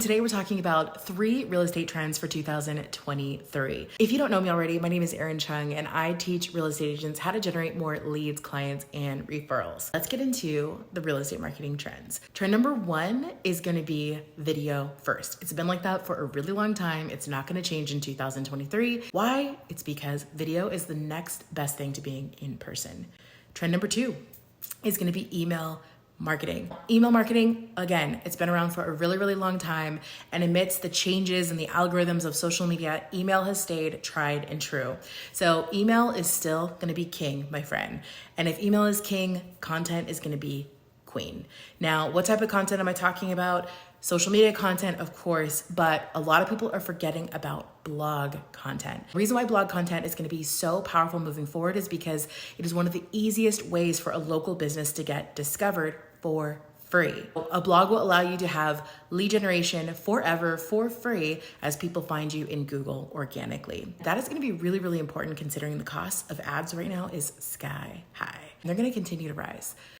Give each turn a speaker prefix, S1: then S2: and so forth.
S1: Today we're talking about 3 real estate trends for 2023. If you don't know me already, my name is Erin Chung and I teach real estate agents how to generate more leads, clients, and referrals. Let's get into the real estate marketing trends. Trend number 1 is gonna be video first. It's been like that for a really long time. It's not gonna change in 2023. Why? It's because video is the next best thing to being in person. Trend number 2 is gonna be email marketing. Email marketing, again, it's been around for a really, really long time. And amidst the changes and the algorithms of social media, email has stayed tried and true. So email is still gonna be king, my friend. And if email is king, content is gonna be queen. Now, what type of content am I talking about? Social media content, of course, but a lot of people are forgetting about blog content. The reason why blog content is gonna be so powerful moving forward is because it is one of the easiest ways for a local business to get discovered for free. A blog will allow you to have lead generation forever for free as people find you in Google organically. That is gonna be really, really important considering the cost of ads right now is sky high. And they're gonna continue to rise.